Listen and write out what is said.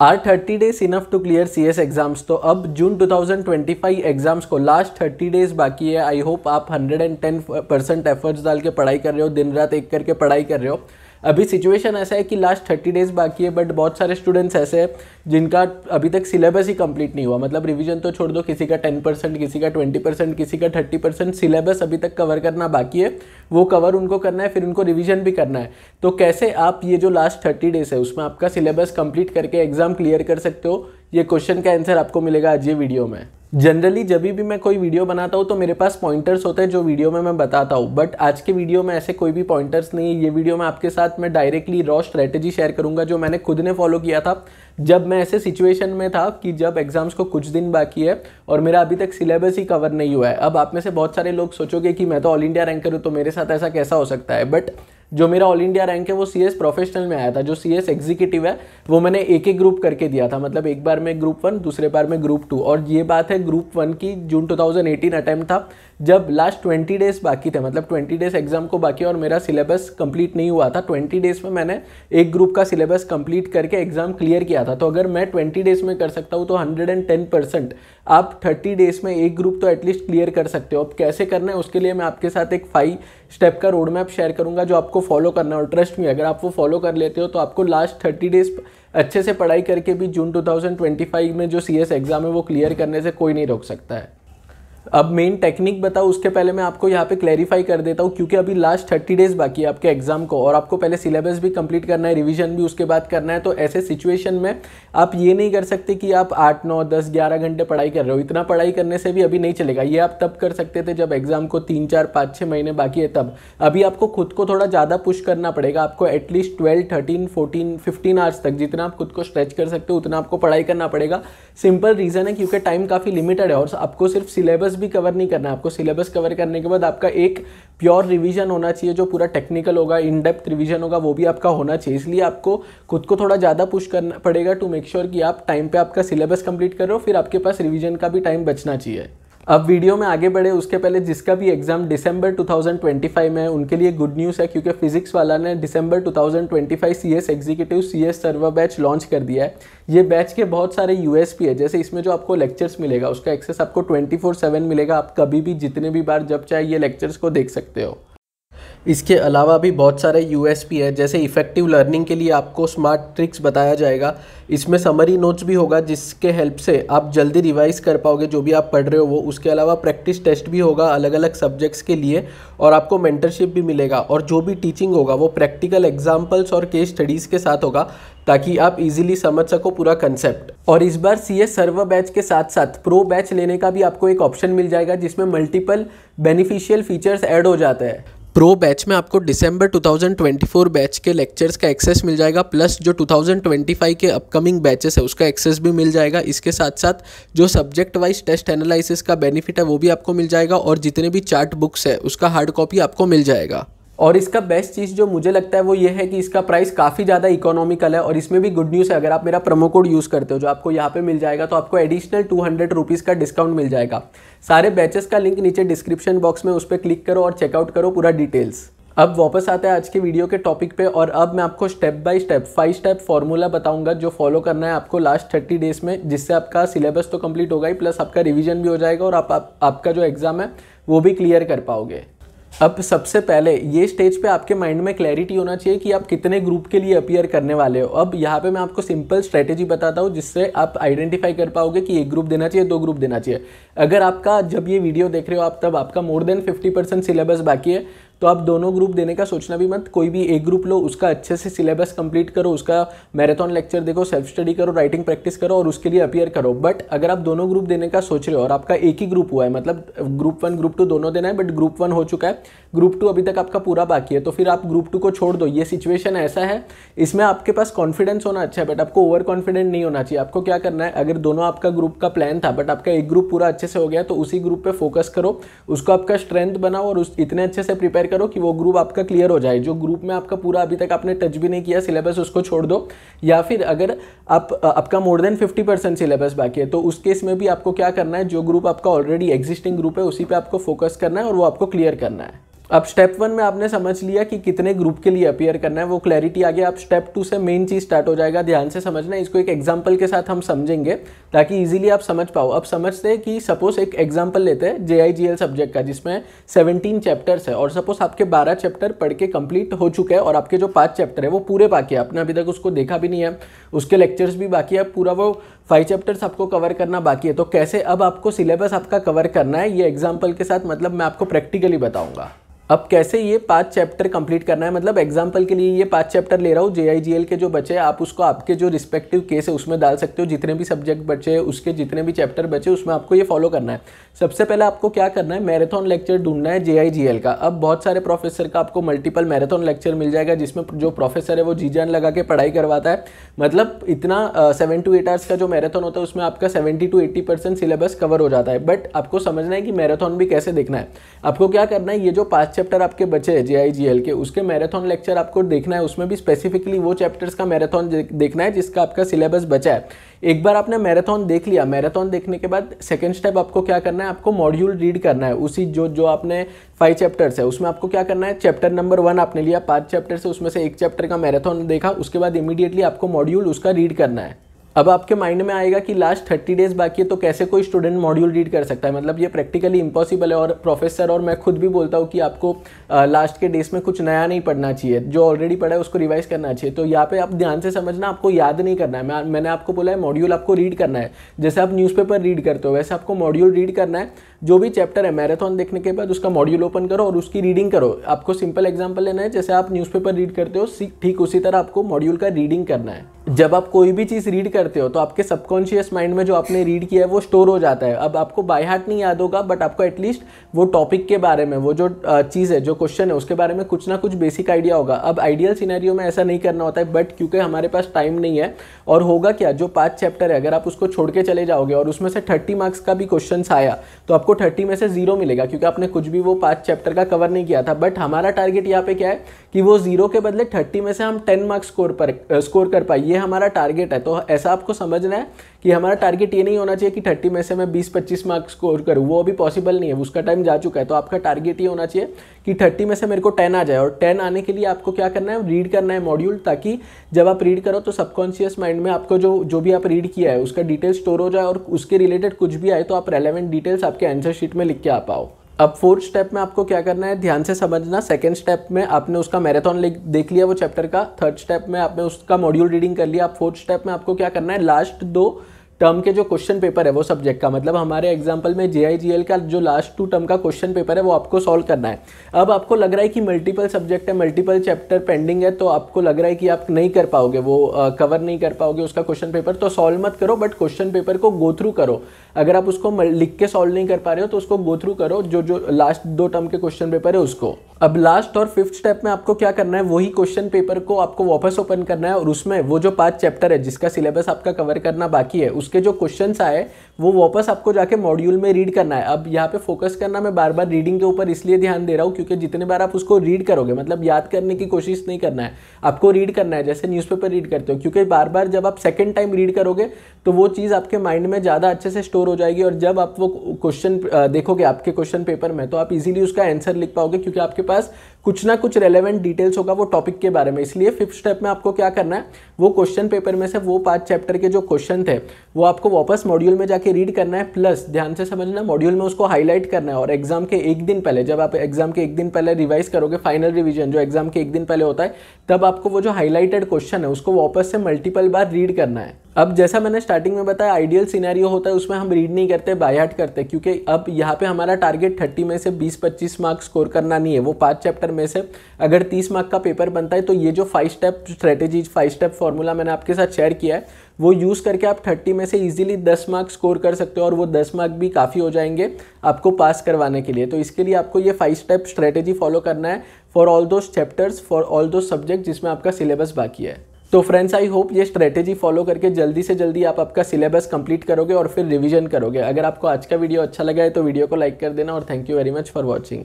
Are 30 days enough to clear CS exams. तो अब June 2025 exams को लास्ट 30 डेज बाकी है। आई होप आप 110% एफर्ट्स डाल के पढ़ाई कर रहे हो, दिन रात एक करके पढ़ाई कर रहे हो। अभी सिचुएशन ऐसा है कि लास्ट 30 डेज बाकी है, बट बहुत सारे स्टूडेंट्स ऐसे हैं जिनका अभी तक सिलेबस ही कंप्लीट नहीं हुआ। मतलब रिवीजन तो छोड़ दो, किसी का 10%, किसी का 20%, किसी का 30% सिलेबस अभी तक कवर करना बाकी है। वो कवर उनको करना है, फिर उनको रिवीजन भी करना है। तो कैसे आप ये जो लास्ट 30 डेज है उसमें आपका सिलेबस कंप्लीट करके एग्जाम क्लियर कर सकते हो, ये क्वेश्चन का आंसर आपको मिलेगा आज ये वीडियो में। जनरली जब भी मैं कोई वीडियो बनाता हूँ तो मेरे पास पॉइंटर्स होते हैं जो वीडियो में मैं बताता हूँ, बट आज के वीडियो में ऐसे कोई भी पॉइंटर्स नहीं है। ये वीडियो में आपके साथ मैं डायरेक्टली रॉ स्ट्रेटेजी शेयर करूंगा जो मैंने खुद ने फॉलो किया था जब मैं ऐसे सिचुएशन में था कि जब एग्जाम्स को कुछ दिन बाकी है और मेरा अभी तक सिलेबस ही कवर नहीं हुआ है। अब आप में से बहुत सारे लोग सोचोगे कि मैं तो ऑल इंडिया रैंकर हूँ तो मेरे साथ ऐसा कैसा हो सकता है, बट जो मेरा ऑल इंडिया रैंक है वो CS प्रोफेशनल में आया था। जो CS एग्जीक्यूटिव है वो मैंने एक ग्रुप करके दिया था, मतलब एक बार में ग्रुप 1, दूसरे बार में ग्रुप 2। और ये बात है ग्रुप 1 की, जून 2018 अटेम्प्ट था जब लास्ट 20 डेज बाकी थे, मतलब 20 डेज एग्जाम को बाकी और मेरा सिलेबस कंप्लीट नहीं हुआ था। 20 डेज में मैंने एक ग्रुप का सिलेबस कंप्लीट करके एग्जाम क्लियर किया था। तो अगर मैं 20 डेज में कर सकता हूँ तो 110% आप 30 डेज में एक ग्रुप तो एटलीस्ट क्लियर कर सकते हो। अब कैसे करना है उसके लिए मैं आपके साथ एक 5 स्टेप का रोड मैप शेयर करूंगा जो आपको फॉलो करना है। और ट्रस्ट में अगर आप वो फॉलो कर लेते हो तो आपको लास्ट 30 डेज अच्छे से पढ़ाई करके भी जून 2025 में जो CS एग्जाम है वो क्लियर करने से कोई नहीं रोक सकता है। अब मेन टेक्निक बताओ उसके पहले मैं आपको यहाँ पे क्लैरिफाई कर देता हूँ, क्योंकि अभी लास्ट 30 डेज बाकी है आपके एग्जाम को और आपको पहले सिलेबस भी कंप्लीट करना है, रिवीजन भी उसके बाद करना है। तो ऐसे सिचुएशन में आप ये नहीं कर सकते कि आप 8, 9, 10, 11 घंटे पढ़ाई कर रहे हो। इतना पढ़ाई करने से भी अभी नहीं चलेगा। ये आप तब कर सकते थे जब एग्जाम को 3, 4, 5, 6 महीने बाकी है तब। अभी आपको खुद को थोड़ा ज़्यादा पुश करना पड़ेगा। आपको एटलीस्ट 12, 13, 14, 15 आवर्स तक जितना आप खुद को स्ट्रेच कर सकते हो उतना आपको पढ़ाई करना पड़ेगा। सिंपल रीज़न है क्योंकि टाइम काफ़ी लिमिटेड है और आपको सिर्फ सिलेबस भी कवर नहीं करना है। आपको सिलेबस कवर करने के बाद आपका एक प्योर रिवीजन होना चाहिए जो पूरा टेक्निकल होगा, इन डेप्थ रिवीजन होगा, वो भी आपका होना चाहिए। इसलिए आपको खुद को थोड़ा ज़्यादा पुश करना पड़ेगा टू मेक श्योर कि आप टाइम पे आपका सिलेबस कंप्लीट कर रहे हो, फिर आपके पास रिवीजन का भी टाइम बचना चाहिए। अब वीडियो में आगे बढ़े उसके पहले जिसका भी एग्जाम दिसंबर 2025 में है उनके लिए गुड न्यूज़ है, क्योंकि फिजिक्स वाला ने दिसंबर 2025 CS executive CS server batch launch कर दिया है। ये बैच के बहुत सारे USP है, जैसे इसमें जो आपको लेक्चर्स मिलेगा उसका एक्सेस आपको 24/7 मिलेगा। आप कभी भी जितने भी बार जब चाहे ये लेक्चर्स को देख सकते हो। इसके अलावा भी बहुत सारे USP है, जैसे इफेक्टिव लर्निंग के लिए आपको स्मार्ट ट्रिक्स बताया जाएगा। इसमें समरी नोट्स भी होगा जिसके हेल्प से आप जल्दी रिवाइज कर पाओगे जो भी आप पढ़ रहे हो वो। उसके अलावा प्रैक्टिस टेस्ट भी होगा अलग अलग सब्जेक्ट्स के लिए और आपको मेंटरशिप भी मिलेगा। और जो भी टीचिंग होगा वो प्रैक्टिकल एग्जाम्पल्स और केस स्टडीज़ के साथ होगा ताकि आप इजीली समझ सको पूरा कंसेप्ट। और इस बार CS सर्वर बैच के साथ साथ प्रो बैच लेने का भी आपको एक ऑप्शन मिल जाएगा जिसमें मल्टीपल बेनिफिशियल फीचर्स ऐड हो जाते हैं। प्रो बैच में आपको दिसंबर 2024 बैच के लेक्चर्स का एक्सेस मिल जाएगा, प्लस जो 2025 के अपकमिंग बैचेस है उसका एक्सेस भी मिल जाएगा। इसके साथ साथ जो सब्जेक्ट वाइज टेस्ट एनालिसिस का बेनिफिट है वो भी आपको मिल जाएगा और जितने भी चार्ट बुक्स है उसका हार्ड कॉपी आपको मिल जाएगा। और इसका बेस्ट चीज़ जो मुझे लगता है वो ये है कि इसका प्राइस काफ़ी ज़्यादा इकोनॉमिकल है। और इसमें भी गुड न्यूज़ है, अगर आप मेरा प्रोमो कोड यूज़ करते हो जो आपको यहाँ पे मिल जाएगा तो आपको एडिशनल 200 रुपीज़ का डिस्काउंट मिल जाएगा। सारे बैचेस का लिंक नीचे डिस्क्रिप्शन बॉक्स में उस पर क्लिक करो और चेकआउट करो पूरा डिटेल्स। अब वापस आते हैं आज के वीडियो के टॉपिक पे और अब मैं आपको step by step 5 step formula बताऊंगा जो फॉलो करना है आपको लास्ट 30 डेज में, जिससे आपका सिलेबस तो कंप्लीट होगा ही प्लस आपका रिवीजन भी हो जाएगा और आपका जो एग्जाम है वो भी क्लियर कर पाओगे। अब सबसे पहले ये स्टेज पे आपके माइंड में क्लैरिटी होना चाहिए कि आप कितने ग्रुप के लिए अपीयर करने वाले हो। अब यहाँ पे मैं आपको सिंपल स्ट्रेटेजी बताता हूँ जिससे आप आइडेंटिफाई कर पाओगे कि 1 ग्रुप देना चाहिए, 2 ग्रुप देना चाहिए। अगर आपका जब ये वीडियो देख रहे हो आप तब आपका मोर देन 50% सिलेबस बाकी है तो आप दोनों ग्रुप देने का सोचना भी मत। कोई भी एक ग्रुप लो, उसका अच्छे से सिलेबस कंप्लीट करो, उसका मैराथन लेक्चर देखो, सेल्फ स्टडी करो, राइटिंग प्रैक्टिस करो और उसके लिए अपीयर करो। बट अगर आप दोनों ग्रुप देने का सोच रहे हो और आपका एक ही ग्रुप हुआ है, मतलब ग्रुप 1 ग्रुप 2 दोनों देना है बट ग्रुप 1 हो चुका है, ग्रुप 2 अभी तक आपका पूरा बाकी है, तो फिर आप ग्रुप 2 को छोड़ दो। ये सिचुएशन ऐसा है, इसमें आपके पास कॉन्फिडेंस होना अच्छा है बट आपको ओवर कॉन्फिडेंट नहीं होना चाहिए। आपको क्या करना है, अगर दोनों आपका ग्रुप का प्लान था बट आपका एक ग्रुप पूरा अच्छे से हो गया तो उसी ग्रुप पे फोकस करो, उसको आपका स्ट्रेंथ बनाओ और इतने अच्छे से प्रिपेयर करो कि वो ग्रुप आपका क्लियर हो जाए। जो ग्रुप में आपका पूरा अभी तक आपने टच भी नहीं किया सिलेबस उसको छोड़ दो। या फिर अगर आपका मोर देन 50% सिलेबस बाकी है तो उस केस में भी आपको क्या करना है, जो ग्रुप आपका ऑलरेडी एग्जिस्टिंग ग्रुप है उसी पे आपको फोकस करना है और वो आपको क्लियर करना है। अब स्टेप 1 में आपने समझ लिया कि कितने ग्रुप के लिए अपीयर करना है, वो क्लैरिटी आ गया। अब स्टेप 2 से मेन चीज स्टार्ट हो जाएगा, ध्यान से समझना। इसको एक एग्जांपल के साथ हम समझेंगे ताकि इजीली आप समझ पाओ। अब समझते हैं कि सपोज एक एग्जांपल लेते हैं JIGL सब्जेक्ट का, जिसमें 17 चैप्टर्स है और सपोज आपके 12 चैप्टर पढ़ के कंप्लीट हो चुके हैं और आपके जो 5 चैप्टर है वो पूरे बाकी है, आपने अभी तक उसको देखा भी नहीं है, उसके लेक्चर्स भी बाकी है, पूरा वो 5 चैप्टर्स आपको कवर करना बाकी है। तो कैसे अब आपको सिलेबस आपका कवर करना है, ये एग्जाम्पल के साथ मतलब मैं आपको प्रैक्टिकली बताऊंगा। अब कैसे ये 5 चैप्टर कंप्लीट करना है, मतलब एग्जांपल के लिए ये 5 चैप्टर ले रहा हूँ, JIGL के जो बचे आप उसको आपके जो रिस्पेक्टिव केस है उसमें डाल सकते हो। जितने भी सब्जेक्ट बचे उसके जितने भी चैप्टर बचे उसमें आपको ये फॉलो करना है। सबसे पहले आपको क्या करना है, मैराथन लेक्चर ढूंढना है JIGL का। अब बहुत सारे प्रोफेसर का आपको मल्टीपल मैराथन लेक्चर मिल जाएगा, जिसमें जो प्रोफेसर है वो जी जान लगा के पढ़ाई करवाता है। मतलब इतना 7 to 8 आवर्स का जो मैराथन होता है उसमें आपका 70 to 80% सिलेबस कवर हो जाता है। बट आपको समझना है कि मैराथन भी कैसे देखना है। आपको क्या करना है, ये जो 5 चैप्टर आपके बचे हैं JIGL के, उसके मैराथन लेक्चर आपको देखना है। उसमें भी स्पेसिफिकली वो चैप्टर्स का मैराथन देखना है जिसका आपका सिलेबस बचा है। एक बार आपने मैराथन देख लिया, मैराथन देखने के बाद सेकंड स्टेप आपको क्या करना है, आपको मॉड्यूल रीड करना है। उसी जो आपने 5 चैप्टर्स है उसमें आपको क्या करना है, चैप्टर नंबर 1 आपने लिया, 5 चैप्टर से उसमें से एक चैप्टर का मैराथन देखा, उसके बाद इमीडिएटली आपको मॉड्यूल उसका रीड करना है। अब आपके माइंड में आएगा कि लास्ट 30 डेज बाकी है तो कैसे कोई स्टूडेंट मॉड्यूल रीड कर सकता है, मतलब ये प्रैक्टिकली इम्पॉसिबल है। और प्रोफेसर और मैं खुद भी बोलता हूँ कि आपको लास्ट के डेज में कुछ नया नहीं पढ़ना चाहिए, जो ऑलरेडी पढ़ा है उसको रिवाइज करना चाहिए। तो यहाँ पे आप ध्यान से समझना, आपको याद नहीं करना है। मैंने आपको बोला है मॉड्यूल आपको रीड करना है, जैसे आप न्यूज़पेपर रीड करते हो वैसे आपको मॉड्यूल रीड करना है। जो भी चैप्टर है मैराथन देखने के बाद उसका मॉड्यूल ओपन करो और उसकी रीडिंग करो। आपको सिंपल एग्जांपल लेना है, जैसे आप न्यूज़पेपर रीड करते हो ठीक उसी तरह आपको मॉड्यूल का रीडिंग करना है। जब आप कोई भी चीज़ रीड करते हो तो आपके सबकॉन्शियस माइंड में जो आपने रीड किया है वो स्टोर हो जाता है। अब आपको बाय हार्ट नहीं याद होगा, बट आपको एटलीस्ट वो टॉपिक के बारे में, वो जो चीज़ है, जो क्वेश्चन है उसके बारे में कुछ ना कुछ बेसिक आइडिया होगा। अब आइडियल सिनेरियो में ऐसा नहीं करना होता है, बट क्योंकि हमारे पास टाइम नहीं है और होगा क्या, जो 5 चैप्टर है अगर आप उसको छोड़ के चले जाओगे और उसमें से 30 मार्क्स का भी क्वेश्चन आया तो आपको 30 में से 0 मिलेगा, क्योंकि आपने कुछ भी वो 5 चैप्टर का कवर नहीं किया था। बट हमारा टारगेट यहाँ पे क्या है कि वो 0 के बदले 30 में से हम 10 मार्क्स स्कोर कर पाए, ये हमारा टारगेट है। तो ऐसा आपको समझना है कि हमारा टारगेट ये नहीं होना चाहिए कि 30 में से मैं 20-25 मार्क्स स्कोर करूँ, वो अभी पॉसिबल नहीं है, उसका टाइम जा चुका है। तो आपका टारगेट ये होना चाहिए कि 30 में से मेरे को 10 आ जाए। और 10 आने के लिए आपको क्या करना है, रीड करना है मॉड्यूल, ताकि जब आप रीड करो तो सबकॉन्शियस माइंड में आपको जो भी आप रीड किया है उसका डिटेल स्टोर हो जाए और उसके रिलेटेड कुछ भी आए तो आप रेलेवेंट डिटेल्स आपके आंसर शीट में लिख के आ पाओ। अब 4th स्टेप में आपको क्या करना है, ध्यान से समझना। सेकंड स्टेप में आपने उसका मैराथन देख लिया वो चैप्टर का, 3rd स्टेप में आपने उसका मॉड्यूल रीडिंग कर लिया। अब 4th स्टेप में आपको क्या करना है, लास्ट 2 टर्म के जो क्वेश्चन पेपर है वो सब्जेक्ट का, मतलब हमारे एग्जांपल में JIGL का जो लास्ट 2 टर्म का क्वेश्चन पेपर है वो आपको सॉल्व करना है। अब आपको लग रहा है कि मल्टीपल सब्जेक्ट है, मल्टीपल चैप्टर पेंडिंग है, तो आपको लग रहा है कि आप नहीं कर पाओगे, वो कवर नहीं कर पाओगे उसका क्वेश्चन पेपर, तो सॉल्व मत करो, बट क्वेश्चन पेपर को गो थ्रू करो। अगर आप उसको लिख के सॉल्व नहीं कर पा रहे हो तो उसको गो थ्रू करो, जो लास्ट 2 टर्म के क्वेश्चन पेपर है उसको। अब लास्ट और 5th स्टेप में आपको क्या करना है, वही क्वेश्चन पेपर को आपको वापस ओपन करना है और उसमें वो जो 5 चैप्टर है जिसका सिलेबस आपका कवर करना बाकी है उसके जो क्वेश्चंस आए वो वापस आपको जाके मॉड्यूल में रीड करना है। अब यहाँ पे फोकस करना, मैं बार बार रीडिंग के ऊपर इसलिए ध्यान दे रहा हूँ क्योंकि जितने बार आप उसको रीड करोगे, मतलब याद करने की कोशिश नहीं करना है, आपको रीड करना है जैसे न्यूज़पेपर रीड करते हो, क्योंकि बार बार जब आप सेकंड टाइम रीड करोगे तो वो चीज़ आपके माइंड में ज़्यादा अच्छे से स्टोर हो जाएगी और जब आप वो क्वेश्चन देखोगे आपके क्वेश्चन पेपर में तो आप इजीली उसका आंसर लिख पाओगे, क्योंकि आपके पास कुछ ना कुछ रेलेवेंट डिटेल्स होगा वो टॉपिक के बारे में। इसलिए 5th स्टेप में आपको क्या करना है, वो क्वेश्चन पेपर में से वो 5 चैप्टर के जो क्वेश्चन थे वो आपको वापस मॉड्यूल में जाके रीड करना है, प्लस ध्यान से समझना मॉड्यूल में उसको हाईलाइट करना है। और एग्जाम के 1 दिन पहले, जब आप एग्जाम के 1 दिन पहले रिवाइज करोगे, फाइनल रिवीजन जो एग्जाम के 1 दिन पहले होता है, तब आपको वो जो हाईलाइटेड क्वेश्चन है उसको वापस से मल्टीपल बार रीड करना है। अब जैसा मैंने स्टार्टिंग में बताया, आइडियल सिनेरियो होता है उसमें हम रीड नहीं करते, बाय हार्ट करते, क्योंकि अब यहाँ पे हमारा टारगेट 30 में से 20-25 मार्क्स स्कोर करना नहीं है। वो 5 चैप्टर में से अगर 30 मार्क का पेपर बनता है तो ये जो 5 स्टेप स्ट्रेटेजी, 5 स्टेप फॉर्मूला मैंने आपके साथ शेयर किया है वो यूज़ करके आप 30 में से इजीली 10 मार्क्स स्कोर कर सकते हो और वो 10 मार्क भी काफ़ी हो जाएंगे आपको पास करवाने के लिए। तो इसके लिए आपको ये 5 स्टेप स्ट्रेटेजी फॉलो करना है for all those chapters, for all those subject जिसमें आपका सिलेबस बाकी है। तो फ्रेंड्स, आई होप ये स्ट्रेटेजी फॉलो करके जल्दी से जल्दी आप आपका सिलेबस कंप्लीट करोगे और फिर रिवीजन करोगे। अगर आपको आज का वीडियो अच्छा लगा है तो वीडियो को लाइक कर देना और thank you very much for watching.